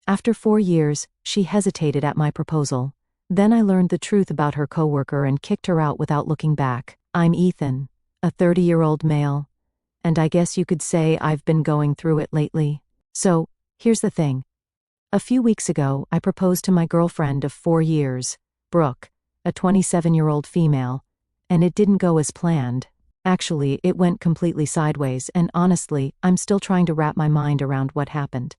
After 4 years, she hesitated at my proposal. Then I learned the truth about her coworker and kicked her out without looking back. I'm Ethan, a 30-year-old male, and I guess you could say I've been going through it lately. So, here's the thing. A few weeks ago, I proposed to my girlfriend of 4 years, Brooke, a 27-year-old female, and it didn't go as planned. Actually, it went completely sideways, and honestly, I'm still trying to wrap my mind around what happened.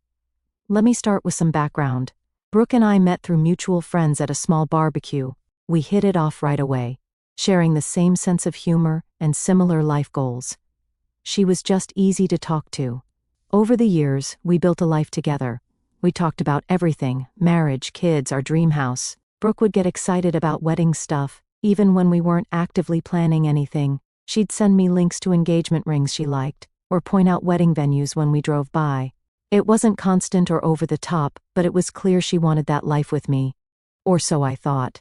Let me start with some background. Brooke and I met through mutual friends at a small barbecue. We hit it off right away, sharing the same sense of humor and similar life goals. She was just easy to talk to. Over the years, we built a life together. We talked about everything: marriage, kids, our dream house. Brooke would get excited about wedding stuff, even when we weren't actively planning anything. She'd send me links to engagement rings she liked, or point out wedding venues when we drove by. It wasn't constant or over the top, but it was clear she wanted that life with me. Or so I thought.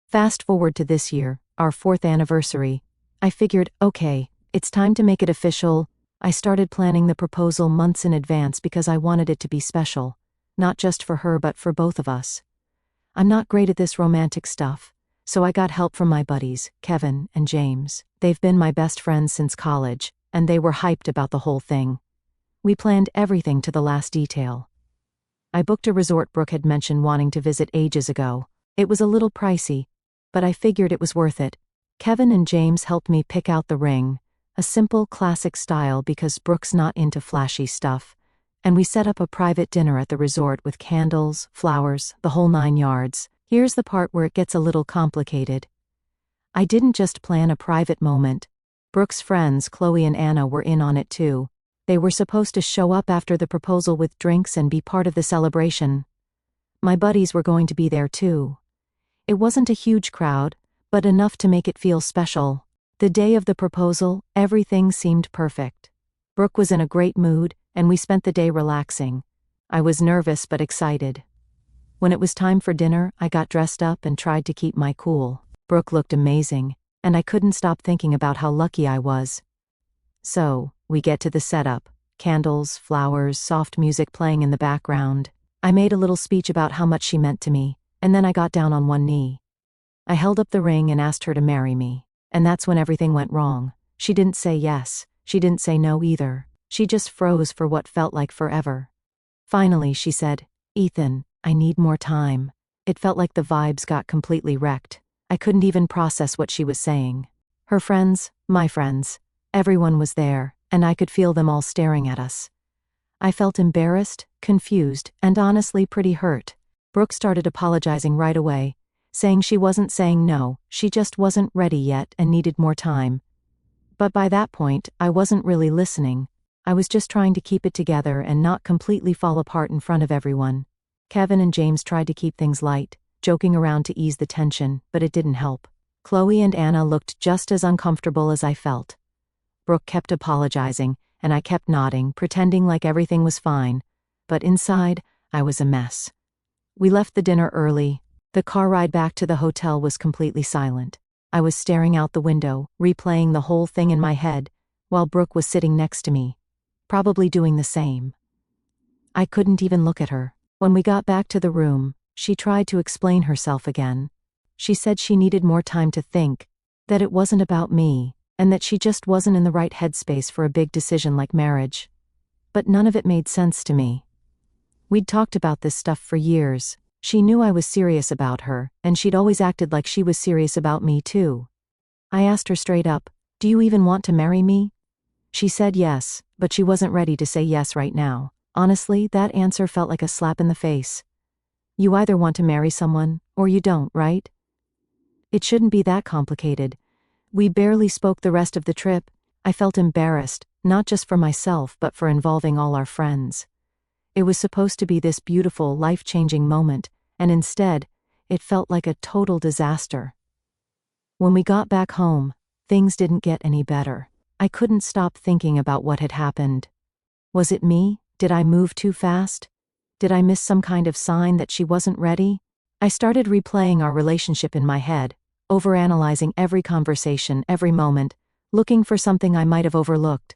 Fast forward to this year, our 4th anniversary. I figured, okay, it's time to make it official. I started planning the proposal months in advance because I wanted it to be special. Not just for her but for both of us. I'm not great at this romantic stuff, so I got help from my buddies, Kevin and James. They've been my best friends since college, and they were hyped about the whole thing. We planned everything to the last detail. I booked a resort Brooke had mentioned wanting to visit ages ago. It was a little pricey, but I figured it was worth it. Kevin and James helped me pick out the ring, a simple, classic style because Brooke's not into flashy stuff, and we set up a private dinner at the resort with candles, flowers, the whole 9 yards. Here's the part where it gets a little complicated. I didn't just plan a private moment. Brooke's friends, Chloe and Anna, were in on it too. They were supposed to show up after the proposal with drinks and be part of the celebration. My buddies were going to be there too. It wasn't a huge crowd, but enough to make it feel special. The day of the proposal, everything seemed perfect. Brooke was in a great mood, and we spent the day relaxing. I was nervous but excited. When it was time for dinner, I got dressed up and tried to keep my cool. Brooke looked amazing, and I couldn't stop thinking about how lucky I was. So, we get to the setup. Candles, flowers, soft music playing in the background. I made a little speech about how much she meant to me, and then I got down on one knee. I held up the ring and asked her to marry me. And that's when everything went wrong. She didn't say yes. She didn't say no either. She just froze for what felt like forever. Finally, she said, "Ethan, I need more time." It felt like the vibes got completely wrecked. I couldn't even process what she was saying. Her friends, my friends, everyone was there, and I could feel them all staring at us. I felt embarrassed, confused, and honestly pretty hurt. Brooke started apologizing right away, saying she wasn't saying no, she just wasn't ready yet and needed more time. But by that point, I wasn't really listening. I was just trying to keep it together and not completely fall apart in front of everyone. Kevin and James tried to keep things light, joking around to ease the tension, but it didn't help. Chloe and Anna looked just as uncomfortable as I felt. Brooke kept apologizing, and I kept nodding, pretending like everything was fine. But inside, I was a mess. We left the dinner early. The car ride back to the hotel was completely silent. I was staring out the window, replaying the whole thing in my head, while Brooke was sitting next to me, probably doing the same. I couldn't even look at her. When we got back to the room, she tried to explain herself again. She said she needed more time to think, that it wasn't about me, and that she just wasn't in the right headspace for a big decision like marriage. But none of it made sense to me. We'd talked about this stuff for years. She knew I was serious about her, and she'd always acted like she was serious about me too. I asked her straight up, "Do you even want to marry me?" She said yes, but she wasn't ready to say yes right now. Honestly, that answer felt like a slap in the face. You either want to marry someone, or you don't, right? It shouldn't be that complicated. We barely spoke the rest of the trip. I felt embarrassed, not just for myself but for involving all our friends. It was supposed to be this beautiful, life-changing moment, and instead, it felt like a total disaster. When we got back home, things didn't get any better. I couldn't stop thinking about what had happened. Was it me? Did I move too fast? Did I miss some kind of sign that she wasn't ready? I started replaying our relationship in my head, overanalyzing every conversation, every moment, looking for something I might have overlooked.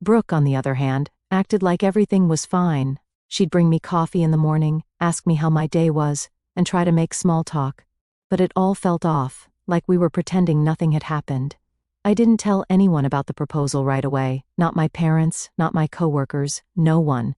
Brooke, on the other hand, acted like everything was fine. She'd bring me coffee in the morning, ask me how my day was, and try to make small talk. But it all felt off, like we were pretending nothing had happened. I didn't tell anyone about the proposal right away, not my parents, not my coworkers, no one.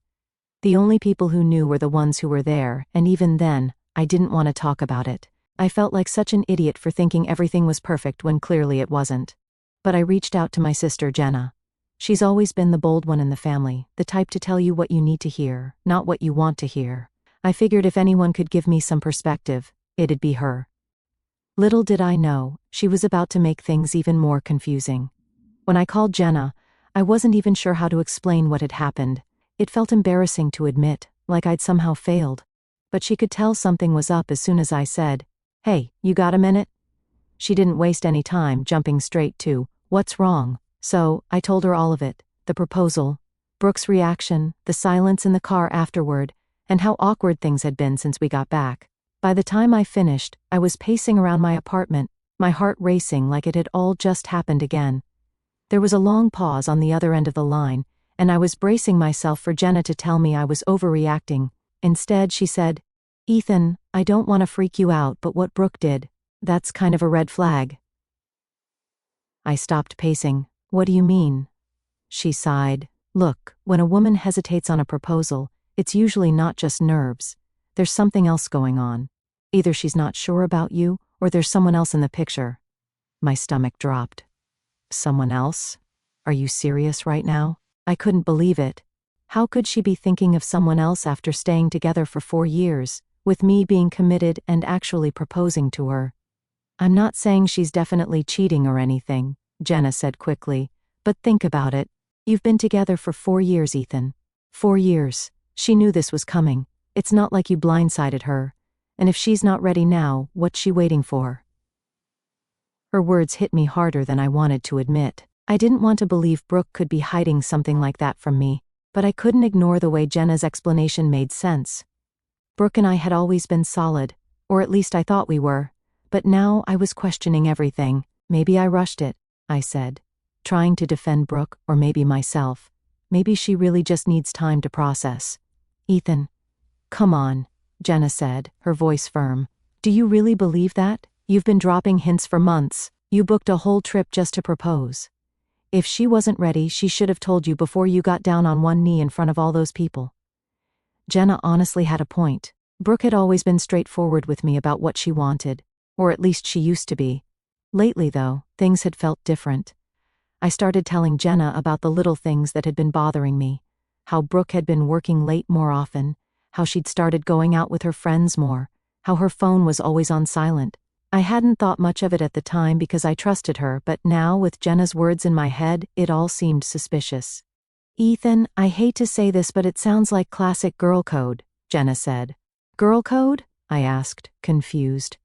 The only people who knew were the ones who were there, and even then, I didn't want to talk about it. I felt like such an idiot for thinking everything was perfect when clearly it wasn't. But I reached out to my sister Jenna. She's always been the bold one in the family, the type to tell you what you need to hear, not what you want to hear. I figured if anyone could give me some perspective, it'd be her. Little did I know, she was about to make things even more confusing. When I called Jenna, I wasn't even sure how to explain what had happened. It felt embarrassing to admit, like I'd somehow failed. But she could tell something was up as soon as I said, "Hey, you got a minute?" She didn't waste any time, jumping straight to, "What's wrong?" So, I told her all of it, the proposal, Brooke's reaction, the silence in the car afterward, and how awkward things had been since we got back. By the time I finished, I was pacing around my apartment, my heart racing like it had all just happened again. There was a long pause on the other end of the line, and I was bracing myself for Jenna to tell me I was overreacting. Instead, she said, "Ethan, I don't want to freak you out, but what Brooke did, that's kind of a red flag." I stopped pacing. "What do you mean?" She sighed. "Look, when a woman hesitates on a proposal, it's usually not just nerves. There's something else going on. Either she's not sure about you, or there's someone else in the picture." My stomach dropped. Someone else? Are you serious right now? I couldn't believe it. How could she be thinking of someone else after staying together for 4 years, with me being committed and actually proposing to her? "I'm not saying she's definitely cheating or anything," Jenna said quickly, "but think about it. You've been together for 4 years, Ethan. 4 years. She knew this was coming. It's not like you blindsided her. And if she's not ready now, what's she waiting for?" Her words hit me harder than I wanted to admit. I didn't want to believe Brooke could be hiding something like that from me, but I couldn't ignore the way Jenna's explanation made sense. Brooke and I had always been solid, or at least I thought we were, but now I was questioning everything. "Maybe I rushed it," I said, trying to defend Brooke, or maybe myself. Maybe she really just needs time to process. "Ethan, come on," Jenna said, her voice firm. "Do you really believe that? You've been dropping hints for months. You booked a whole trip just to propose. If she wasn't ready, she should have told you before you got down on one knee in front of all those people." Jenna honestly had a point. Brooke had always been straightforward with me about what she wanted, or at least she used to be. Lately, though, things had felt different. I started telling Jenna about the little things that had been bothering me. How Brooke had been working late more often, how she'd started going out with her friends more, how her phone was always on silent. I hadn't thought much of it at the time because I trusted her, but now, with Jenna's words in my head, it all seemed suspicious. "Ethan, I hate to say this, but it sounds like classic girl code," Jenna said. "Girl code?" I asked, confused.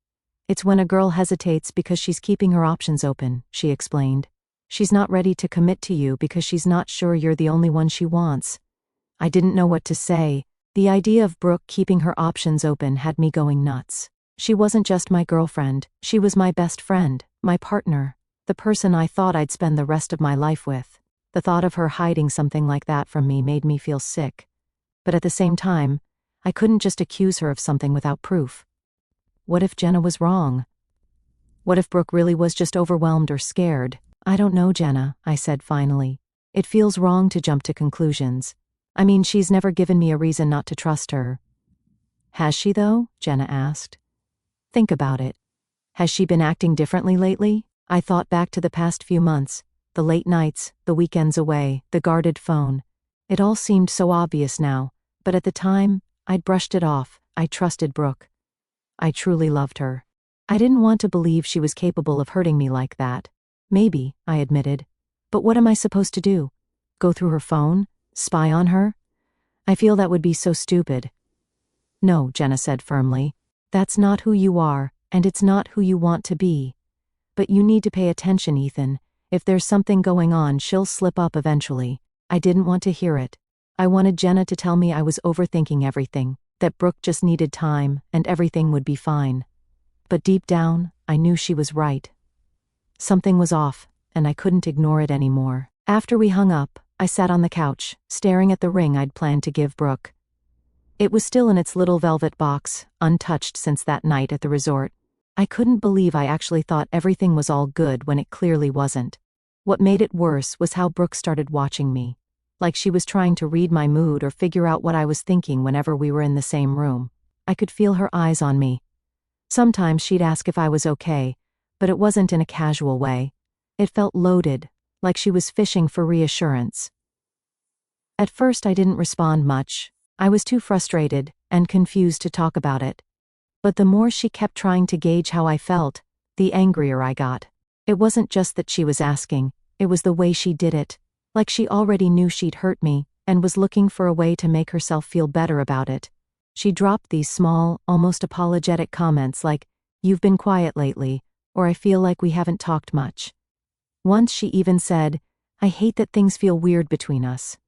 "It's when a girl hesitates because she's keeping her options open," she explained. "She's not ready to commit to you because she's not sure you're the only one she wants." I didn't know what to say. The idea of Brooke keeping her options open had me going nuts. She wasn't just my girlfriend, she was my best friend, my partner, the person I thought I'd spend the rest of my life with. The thought of her hiding something like that from me made me feel sick. But at the same time, I couldn't just accuse her of something without proof. What if Jenna was wrong? What if Brooke really was just overwhelmed or scared? "I don't know, Jenna," I said finally. "It feels wrong to jump to conclusions. I mean, she's never given me a reason not to trust her." "Has she, though?" Jenna asked. "Think about it. Has she been acting differently lately?" I thought back to the past few months, the late nights, the weekends away, the guarded phone. It all seemed so obvious now, but at the time, I'd brushed it off. I trusted Brooke. I truly loved her. I didn't want to believe she was capable of hurting me like that. "Maybe," I admitted. "But what am I supposed to do? Go through her phone? Spy on her? I feel that would be so stupid." "No," Jenna said firmly. "That's not who you are, and it's not who you want to be. But you need to pay attention, Ethan. If there's something going on, she'll slip up eventually." I didn't want to hear it. I wanted Jenna to tell me I was overthinking everything, that Brooke just needed time, and everything would be fine. But deep down, I knew she was right. Something was off, and I couldn't ignore it anymore. After we hung up, I sat on the couch, staring at the ring I'd planned to give Brooke. It was still in its little velvet box, untouched since that night at the resort. I couldn't believe I actually thought everything was all good when it clearly wasn't. What made it worse was how Brooke started watching me. Like she was trying to read my mood or figure out what I was thinking whenever we were in the same room. I could feel her eyes on me. Sometimes she'd ask if I was okay, but it wasn't in a casual way. It felt loaded, like she was fishing for reassurance. At first I didn't respond much. I was too frustrated and confused to talk about it. But the more she kept trying to gauge how I felt, the angrier I got. It wasn't just that she was asking, it was the way she did it. Like she already knew she'd hurt me, and was looking for a way to make herself feel better about it. She dropped these small, almost apologetic comments like, "You've been quiet lately," or "I feel like we haven't talked much." Once she even said, "I hate that things feel weird between us."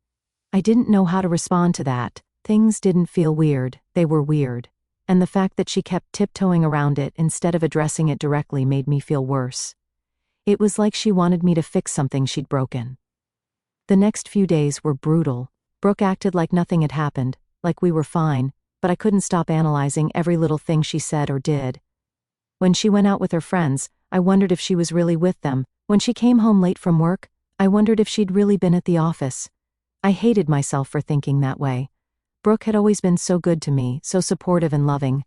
I didn't know how to respond to that. Things didn't feel weird, they were weird. And the fact that she kept tiptoeing around it instead of addressing it directly made me feel worse. It was like she wanted me to fix something she'd broken. The next few days were brutal. Brooke acted like nothing had happened, like we were fine, but I couldn't stop analyzing every little thing she said or did. When she went out with her friends, I wondered if she was really with them. When she came home late from work, I wondered if she'd really been at the office. I hated myself for thinking that way. Brooke had always been so good to me, so supportive and loving.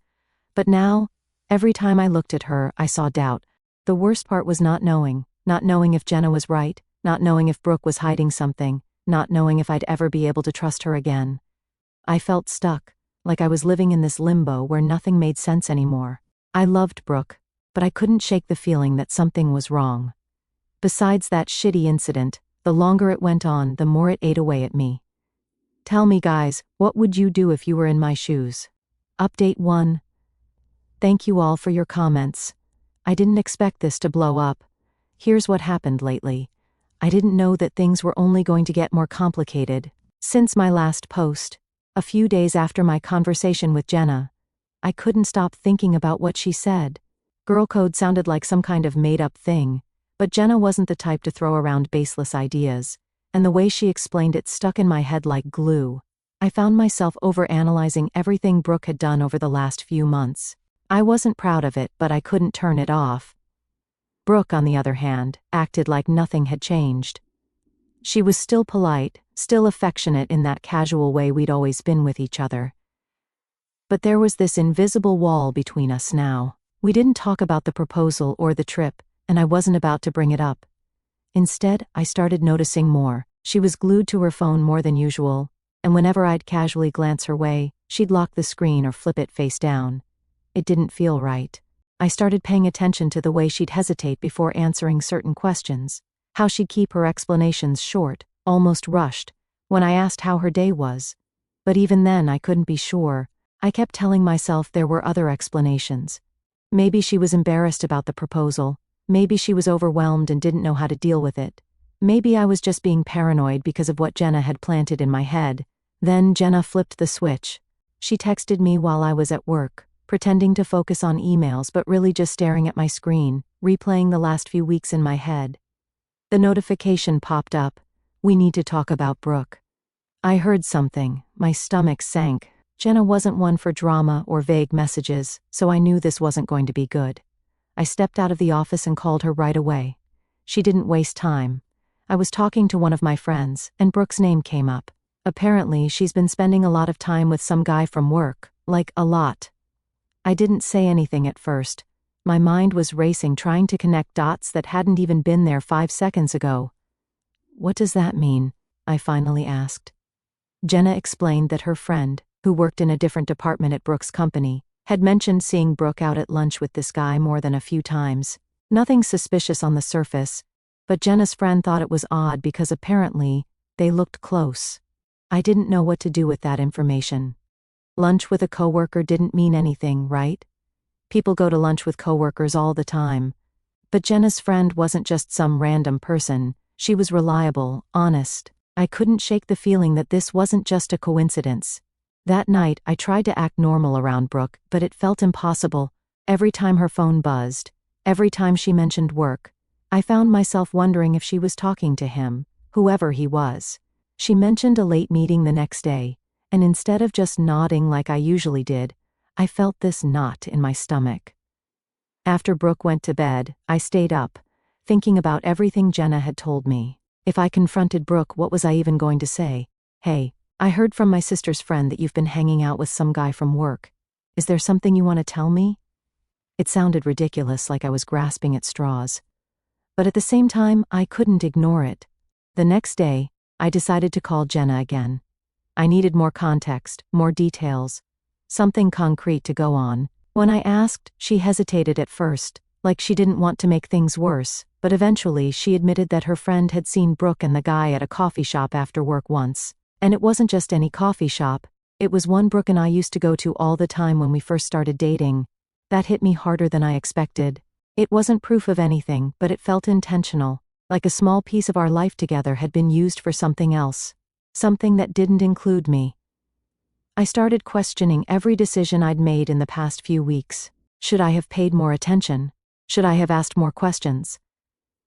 But now, every time I looked at her, I saw doubt. The worst part was not knowing if Jenna was right, not knowing if Brooke was hiding something, not knowing if I'd ever be able to trust her again. I felt stuck, like I was living in this limbo where nothing made sense anymore. I loved Brooke, but I couldn't shake the feeling that something was wrong. Besides that shitty incident, the longer it went on, the more it ate away at me. Tell me guys, what would you do if you were in my shoes? Update 1. Thank you all for your comments. I didn't expect this to blow up. Here's what happened lately. I didn't know that things were only going to get more complicated. Since my last post, a few days after my conversation with Jenna, I couldn't stop thinking about what she said. Girl code sounded like some kind of made-up thing, but Jenna wasn't the type to throw around baseless ideas, and the way she explained it stuck in my head like glue. I found myself overanalyzing everything Brooke had done over the last few months. I wasn't proud of it, but I couldn't turn it off. Brooke, on the other hand, acted like nothing had changed. She was still polite, still affectionate in that casual way we'd always been with each other. But there was this invisible wall between us now. We didn't talk about the proposal or the trip, and I wasn't about to bring it up. Instead, I started noticing more. She was glued to her phone more than usual, and whenever I'd casually glance her way, she'd lock the screen or flip it face down. It didn't feel right. I started paying attention to the way she'd hesitate before answering certain questions, how she'd keep her explanations short, almost rushed, when I asked how her day was. But even then I couldn't be sure. I kept telling myself there were other explanations. Maybe she was embarrassed about the proposal. Maybe she was overwhelmed and didn't know how to deal with it. Maybe I was just being paranoid because of what Jenna had planted in my head. Then Jenna flipped the switch. She texted me while I was at work, pretending to focus on emails but really just staring at my screen, replaying the last few weeks in my head. The notification popped up. "We need to talk about Brooke." I heard something. My stomach sank. Jenna wasn't one for drama or vague messages, so I knew this wasn't going to be good. I stepped out of the office and called her right away. She didn't waste time. I was talking to one of my friends, and Brooke's name came up. Apparently, she's been spending a lot of time with some guy from work, like a lot. I didn't say anything at first. My mind was racing, trying to connect dots that hadn't even been there 5 seconds ago. "What does that mean?" I finally asked. Jenna explained that her friend, who worked in a different department at Brooke's company, had mentioned seeing Brooke out at lunch with this guy more than a few times. Nothing suspicious on the surface, but Jenna's friend thought it was odd because apparently, they looked close. I didn't know what to do with that information. Lunch with a coworker didn't mean anything, right? People go to lunch with coworkers all the time. But Jenna's friend wasn't just some random person. She was reliable, honest. I couldn't shake the feeling that this wasn't just a coincidence. That night, I tried to act normal around Brooke, but it felt impossible. Every time her phone buzzed, every time she mentioned work, I found myself wondering if she was talking to him, whoever he was. She mentioned a late meeting the next day, and instead of just nodding like I usually did, I felt this knot in my stomach. After Brooke went to bed, I stayed up, thinking about everything Jenna had told me. If I confronted Brooke, what was I even going to say? Hey, I heard from my sister's friend that you've been hanging out with some guy from work. Is there something you want to tell me? It sounded ridiculous, like I was grasping at straws. But at the same time, I couldn't ignore it. The next day, I decided to call Jenna again. I needed more context, more details, something concrete to go on. When I asked, she hesitated at first, like she didn't want to make things worse, but eventually she admitted that her friend had seen Brooke and the guy at a coffee shop after work once. And it wasn't just any coffee shop, it was one Brooke and I used to go to all the time when we first started dating. That hit me harder than I expected. It wasn't proof of anything, but it felt intentional, like a small piece of our life together had been used for something else, something that didn't include me. I started questioning every decision I'd made in the past few weeks. Should I have paid more attention? Should I have asked more questions?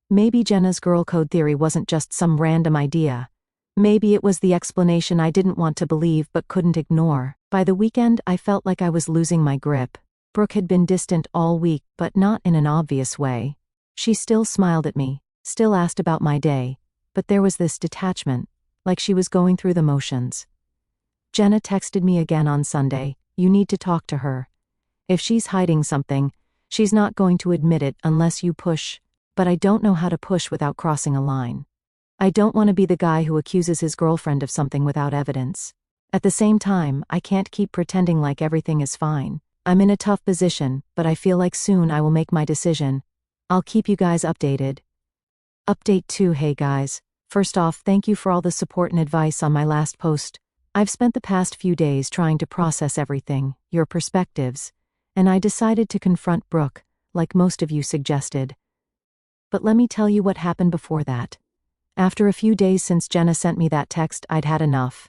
Maybe Jenna's girl code theory wasn't just some random idea. Maybe it was the explanation I didn't want to believe but couldn't ignore. By the weekend, I felt like I was losing my grip. Brooke had been distant all week, but not in an obvious way. She still smiled at me, still asked about my day, but there was this detachment, like she was going through the motions. Jenna texted me again on Sunday, "You need to talk to her. If she's hiding something, she's not going to admit it unless you push, but I don't know how to push without crossing a line. I don't want to be the guy who accuses his girlfriend of something without evidence. At the same time, I can't keep pretending like everything is fine. I'm in a tough position, but I feel like soon I will make my decision. I'll keep you guys updated." Update 2. Hey guys. First off, thank you for all the support and advice on my last post. I've spent the past few days trying to process everything, your perspectives, and I decided to confront Brooke, like most of you suggested. But let me tell you what happened before that. After a few days since Jenna sent me that text, I'd had enough.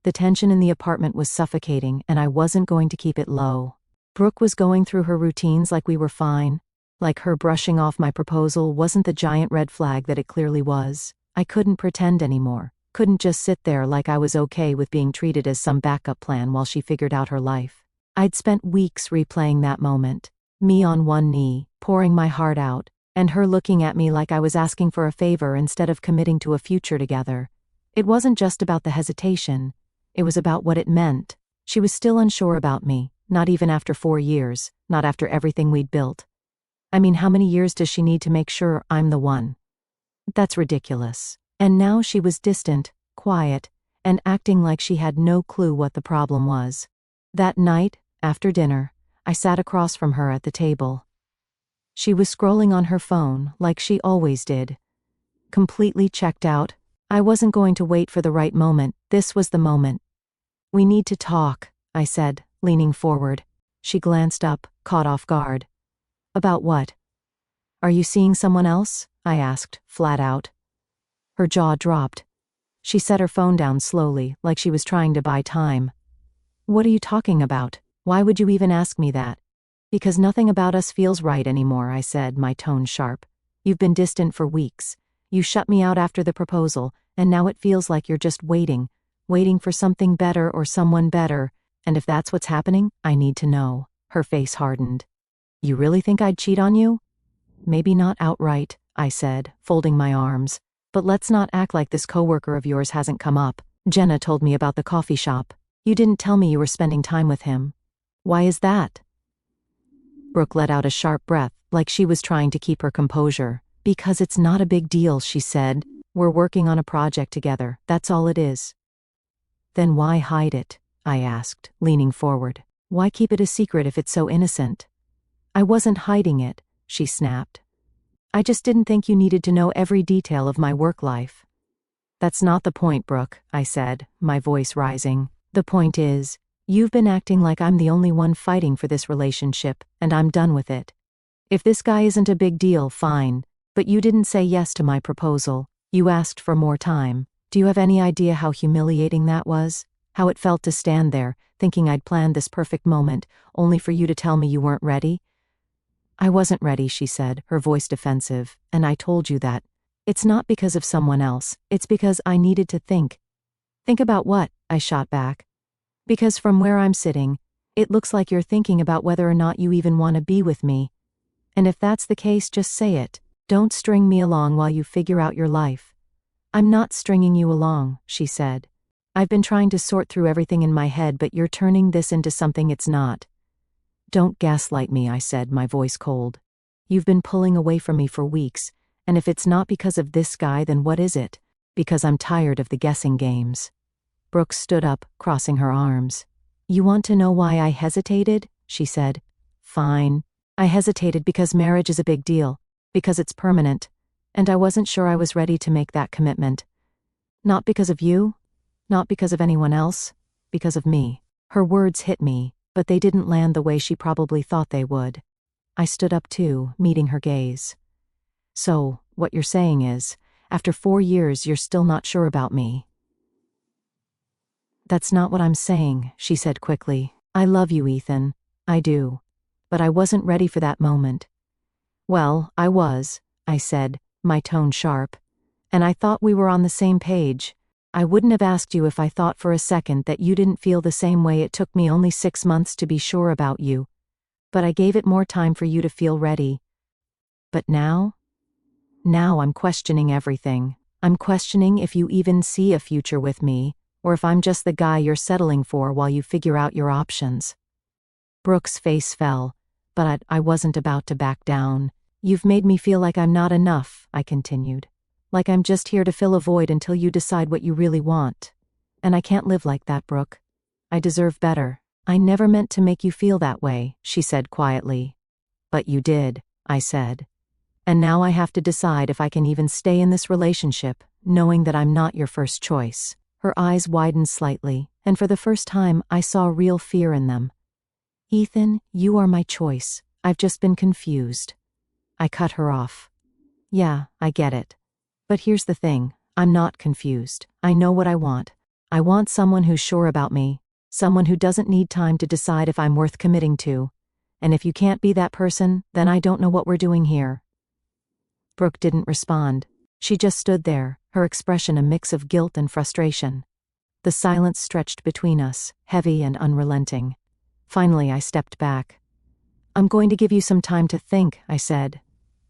The tension in the apartment was suffocating, and I wasn't going to keep it low. Brooke was going through her routines like we were fine, like her brushing off my proposal wasn't the giant red flag that it clearly was. I couldn't pretend anymore. Couldn't just sit there like I was okay with being treated as some backup plan while she figured out her life. I'd spent weeks replaying that moment. Me on one knee, pouring my heart out, and her looking at me like I was asking for a favor instead of committing to a future together. It wasn't just about the hesitation. It was about what it meant. She was still unsure about me, not even after 4 years, not after everything we'd built. I mean, how many years does she need to make sure I'm the one? That's ridiculous. And now she was distant, quiet, and acting like she had no clue what the problem was. That night, after dinner, I sat across from her at the table. She was scrolling on her phone, like she always did. Completely checked out. I wasn't going to wait for the right moment. This was the moment. "We need to talk," I said, leaning forward. She glanced up, caught off guard. "About what?" "Are you seeing someone else?" I asked, flat out. Her jaw dropped. She set her phone down slowly, like she was trying to buy time. "What are you talking about? Why would you even ask me that?" "Because nothing about us feels right anymore," I said, my tone sharp. "You've been distant for weeks. You shut me out after the proposal, and now it feels like you're just waiting for something better or someone better, and if that's what's happening, I need to know." Her face hardened. "You really think I'd cheat on you?" "Maybe not outright," I said, folding my arms. "But let's not act like this coworker of yours hasn't come up. Jenna told me about the coffee shop. You didn't tell me you were spending time with him. Why is that?" Brooke let out a sharp breath, like she was trying to keep her composure. "Because it's not a big deal," she said. "We're working on a project together, that's all it is." "Then why hide it?" I asked, leaning forward. "Why keep it a secret if it's so innocent?" "I wasn't hiding it," she snapped. "I just didn't think you needed to know every detail of my work life." "That's not the point, Brooke," I said, my voice rising. "The point is, you've been acting like I'm the only one fighting for this relationship, and I'm done with it. If this guy isn't a big deal, fine, but you didn't say yes to my proposal. You asked for more time. Do you have any idea how humiliating that was? How it felt to stand there, thinking I'd planned this perfect moment, only for you to tell me you weren't ready?" "I wasn't ready," she said, her voice defensive, "and I told you that. It's not because of someone else, it's because I needed to think." "Think about what?" I shot back. Because from where I'm sitting, it looks like you're thinking about whether or not you even want to be with me. And if that's the case, just say it. Don't string me along while you figure out your life. I'm not stringing you along, she said. I've been trying to sort through everything in my head, but you're turning this into something it's not. Don't gaslight me, I said, my voice cold. You've been pulling away from me for weeks, and if it's not because of this guy, then what is it? Because I'm tired of the guessing games. Brooke stood up, crossing her arms. You want to know why I hesitated? She said. Fine. I hesitated because marriage is a big deal, because it's permanent, and I wasn't sure I was ready to make that commitment. Not because of you, not because of anyone else, because of me. Her words hit me, but they didn't land the way she probably thought they would. I stood up too, meeting her gaze. So, what you're saying is, after 4 years you're still not sure about me. That's not what I'm saying, she said quickly. I love you, Ethan. I do. But I wasn't ready for that moment. Well, I was, I said, my tone sharp. And I thought we were on the same page. I wouldn't have asked you if I thought for a second that you didn't feel the same way. It took me only 6 months to be sure about you. But I gave it more time for you to feel ready. But now? Now I'm questioning everything. I'm questioning if you even see a future with me, or if I'm just the guy you're settling for while you figure out your options. Brooke's face fell, but I wasn't about to back down. You've made me feel like I'm not enough, I continued. Like I'm just here to fill a void until you decide what you really want. And I can't live like that, Brooke. I deserve better. I never meant to make you feel that way, she said quietly. But you did, I said. And now I have to decide if I can even stay in this relationship, knowing that I'm not your first choice. Her eyes widened slightly, and for the first time I saw real fear in them. Ethan, you are my choice. I've just been confused. I cut her off. Yeah, I get it. But here's the thing, I'm not confused. I know what I want. I want someone who's sure about me, someone who doesn't need time to decide if I'm worth committing to. And if you can't be that person, then I don't know what we're doing here. Brooke didn't respond. She just stood there, her expression a mix of guilt and frustration. The silence stretched between us, heavy and unrelenting. Finally, I stepped back. I'm going to give you some time to think, I said.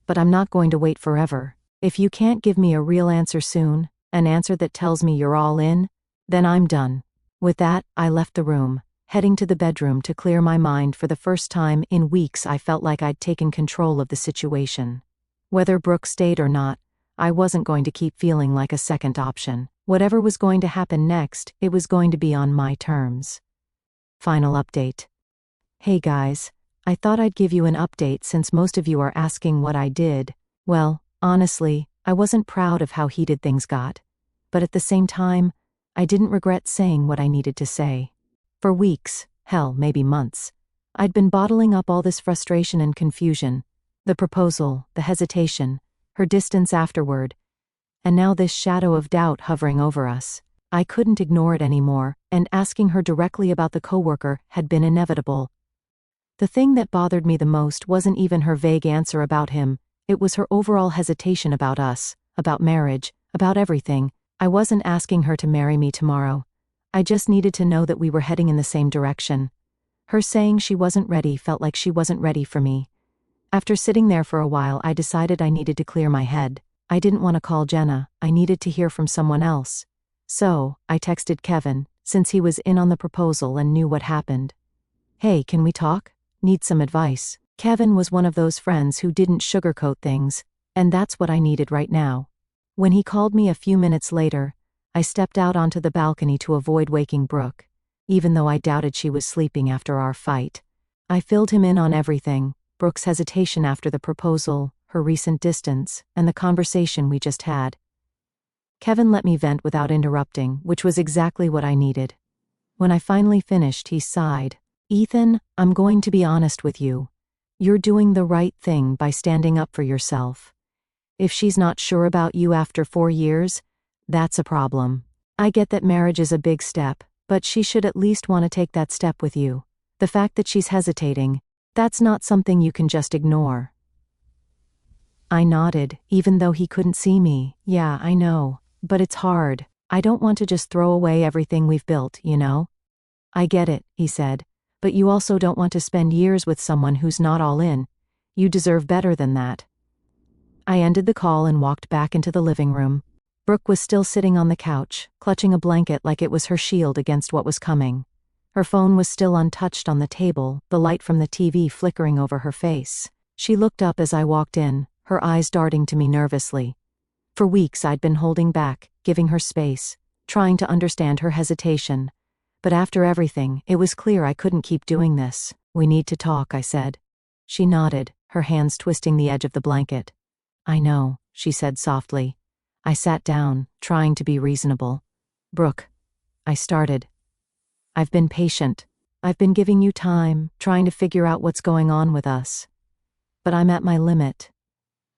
But I'm not going to wait forever. If you can't give me a real answer soon, an answer that tells me you're all in, then I'm done. With that, I left the room, heading to the bedroom to clear my mind. For the first time in weeks, I felt like I'd taken control of the situation. Whether Brooke stayed or not, I wasn't going to keep feeling like a second option. Whatever was going to happen next, it was going to be on my terms. Final update. Hey guys, I thought I'd give you an update since most of you are asking what I did. Well, honestly, I wasn't proud of how heated things got. But at the same time, I didn't regret saying what I needed to say. For weeks, hell, maybe months, I'd been bottling up all this frustration and confusion. The proposal, the hesitation, her distance afterward, and now this shadow of doubt hovering over us. I couldn't ignore it anymore, and asking her directly about the coworker had been inevitable. The thing that bothered me the most wasn't even her vague answer about him, it was her overall hesitation about us, about marriage, about everything. I wasn't asking her to marry me tomorrow. I just needed to know that we were heading in the same direction. Her saying she wasn't ready felt like she wasn't ready for me. After sitting there for a while, I decided I needed to clear my head. I didn't want to call Jenna, I needed to hear from someone else. So, I texted Kevin, since he was in on the proposal and knew what happened. Hey, can we talk? Need some advice. Kevin was one of those friends who didn't sugarcoat things, and that's what I needed right now. When he called me a few minutes later, I stepped out onto the balcony to avoid waking Brooke, even though I doubted she was sleeping after our fight. I filled him in on everything. Brooke's hesitation after the proposal, her recent distance, and the conversation we just had. Kevin let me vent without interrupting, which was exactly what I needed. When I finally finished, he sighed. Ethan, I'm going to be honest with you. You're doing the right thing by standing up for yourself. If she's not sure about you after 4 years, that's a problem. I get that marriage is a big step, but she should at least want to take that step with you. The fact that she's hesitating, that's not something you can just ignore. I nodded, even though he couldn't see me. Yeah, I know. But it's hard. I don't want to just throw away everything we've built, you know? I get it, he said. But you also don't want to spend years with someone who's not all in. You deserve better than that. I ended the call and walked back into the living room. Brooke was still sitting on the couch, clutching a blanket like it was her shield against what was coming. Her phone was still untouched on the table, the light from the TV flickering over her face. She looked up as I walked in, her eyes darting to me nervously. For weeks I'd been holding back, giving her space, trying to understand her hesitation. But after everything, it was clear I couldn't keep doing this. We need to talk, I said. She nodded, her hands twisting the edge of the blanket. I know, she said softly. I sat down, trying to be reasonable. Brooke, I started. I've been patient. I've been giving you time, trying to figure out what's going on with us. But I'm at my limit.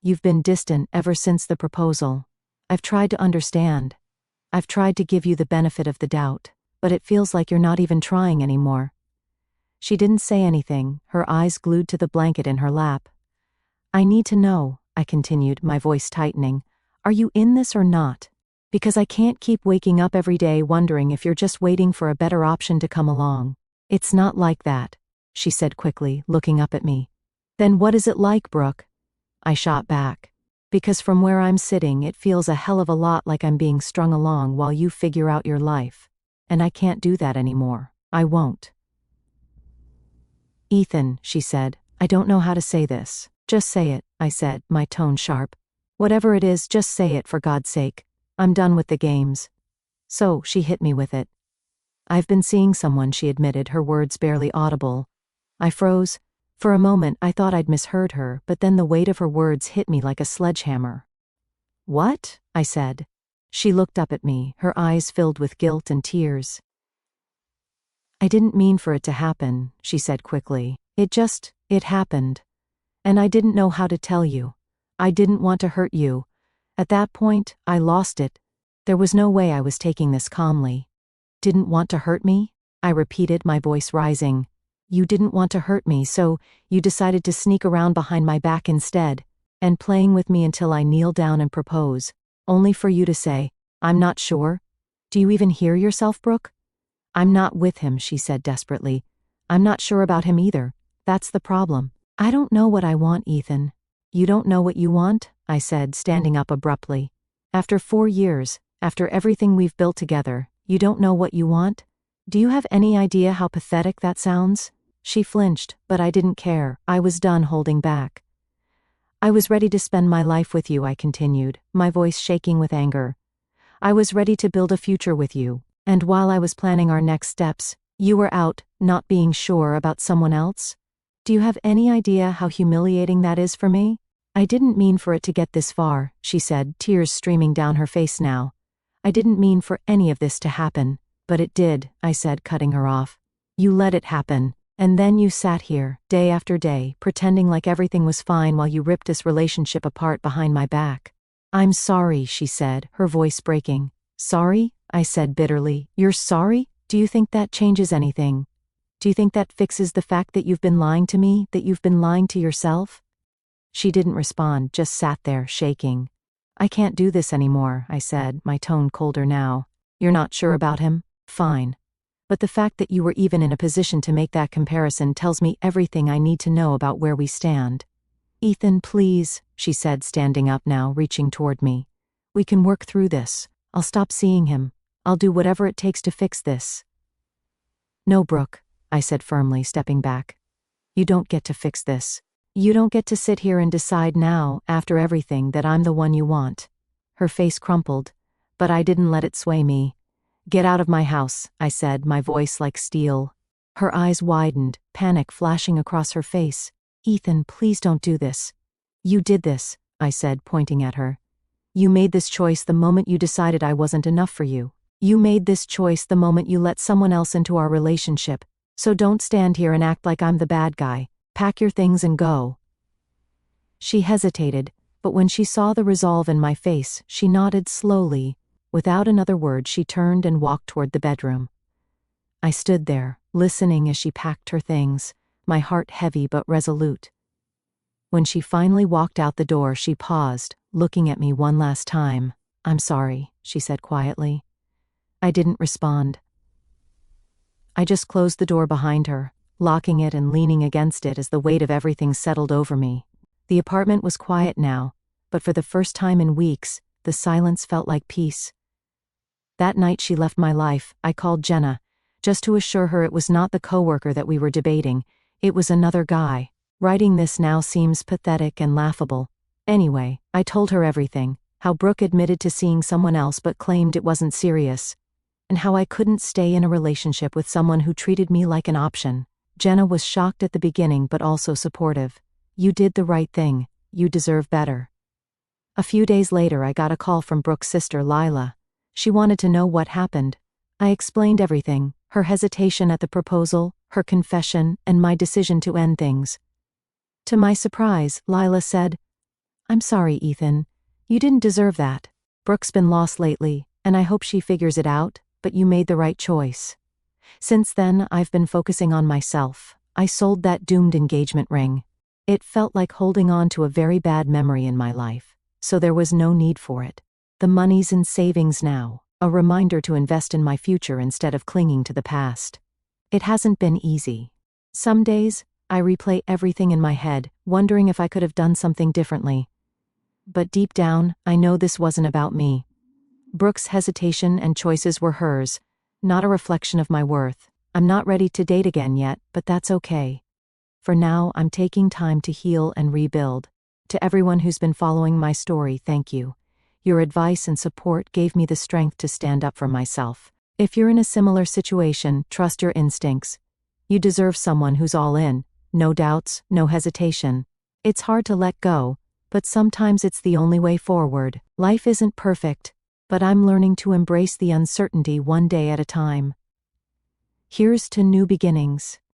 You've been distant ever since the proposal. I've tried to understand. I've tried to give you the benefit of the doubt, but it feels like you're not even trying anymore. She didn't say anything, her eyes glued to the blanket in her lap. I need to know, I continued, my voice tightening. Are you in this or not? Because I can't keep waking up every day wondering if you're just waiting for a better option to come along. It's not like that, she said quickly, looking up at me. Then what is it like, Brooke? I shot back. Because from where I'm sitting, it feels a hell of a lot like I'm being strung along while you figure out your life. And I can't do that anymore. I won't. Ethan, she said, I don't know how to say this. Just say it, I said, my tone sharp. Whatever it is, just say it for God's sake. I'm done with the games. So, she hit me with it. I've been seeing someone, she admitted, her words barely audible. I froze. For a moment I thought I'd misheard her, but then the weight of her words hit me like a sledgehammer. What? I said. She looked up at me, her eyes filled with guilt and tears. I didn't mean for it to happen, she said quickly. It happened. And I didn't know how to tell you. I didn't want to hurt you. At that point, I lost it. There was no way I was taking this calmly. Didn't want to hurt me? I repeated, my voice rising. You didn't want to hurt me, so you decided to sneak around behind my back instead, and playing with me until I kneel down and propose, only for you to say, I'm not sure? Do you even hear yourself, Brooke? I'm not with him, she said desperately. I'm not sure about him either. That's the problem. I don't know what I want, Ethan. You don't know what you want? I said, standing up abruptly. After 4 years, after everything we've built together, you don't know what you want? Do you have any idea how pathetic that sounds? She flinched, but I didn't care. I was done holding back. I was ready to spend my life with you, I continued, my voice shaking with anger. I was ready to build a future with you, and while I was planning our next steps, you were out, not being sure about someone else? Do you have any idea how humiliating that is for me? I didn't mean for it to get this far, she said, tears streaming down her face now. I didn't mean for any of this to happen, but it did, I said, cutting her off. You let it happen, and then you sat here, day after day, pretending like everything was fine while you ripped this relationship apart behind my back. I'm sorry, she said, her voice breaking. Sorry? I said bitterly. You're sorry? Do you think that changes anything? Do you think that fixes the fact that you've been lying to me, that you've been lying to yourself? She didn't respond, just sat there, shaking. I can't do this anymore, I said, my tone colder now. You're not sure about him? Fine. But the fact that you were even in a position to make that comparison tells me everything I need to know about where we stand. Ethan, please, she said, standing up now, reaching toward me. We can work through this. I'll stop seeing him. I'll do whatever it takes to fix this. No, Brooke, I said firmly, stepping back. You don't get to fix this. You don't get to sit here and decide now, after everything, that I'm the one you want. Her face crumpled, but I didn't let it sway me. Get out of my house, I said, my voice like steel. Her eyes widened, panic flashing across her face. Ethan, please don't do this. You did this, I said, pointing at her. You made this choice the moment you decided I wasn't enough for you. You made this choice the moment you let someone else into our relationship. So don't stand here and act like I'm the bad guy. Pack your things and go. She hesitated, but when she saw the resolve in my face, she nodded slowly. Without another word, she turned and walked toward the bedroom. I stood there, listening as she packed her things, my heart heavy but resolute. When she finally walked out the door, she paused, looking at me one last time. I'm sorry, she said quietly. I didn't respond. I just closed the door behind her, locking it and leaning against it as the weight of everything settled over me. The apartment was quiet now, but for the first time in weeks, the silence felt like peace. That night she left my life, I called Jenna, just to assure her it was not the coworker that we were debating, it was another guy. Writing this now seems pathetic and laughable. Anyway, I told her everything, how Brooke admitted to seeing someone else but claimed it wasn't serious, and how I couldn't stay in a relationship with someone who treated me like an option. Jenna was shocked at the beginning but also supportive. You did the right thing, you deserve better. A few days later I got a call from Brooke's sister Lila. She wanted to know what happened. I explained everything, her hesitation at the proposal, her confession, and my decision to end things. To my surprise, Lila said, "I'm sorry, Ethan. You didn't deserve that. Brooke's been lost lately, and I hope she figures it out, but you made the right choice." Since then, I've been focusing on myself. I sold that doomed engagement ring. It felt like holding on to a very bad memory in my life, so there was no need for it. The money's in savings now, a reminder to invest in my future instead of clinging to the past. It hasn't been easy. Some days, I replay everything in my head, wondering if I could have done something differently. But deep down, I know this wasn't about me. Brooke's hesitation and choices were hers, not a reflection of my worth. I'm not ready to date again yet, but that's okay. For now, I'm taking time to heal and rebuild. To everyone who's been following my story, thank you. Your advice and support gave me the strength to stand up for myself. If you're in a similar situation, trust your instincts. You deserve someone who's all in, no doubts, no hesitation. It's hard to let go, but sometimes it's the only way forward. Life isn't perfect, but I'm learning to embrace the uncertainty one day at a time. Here's to new beginnings.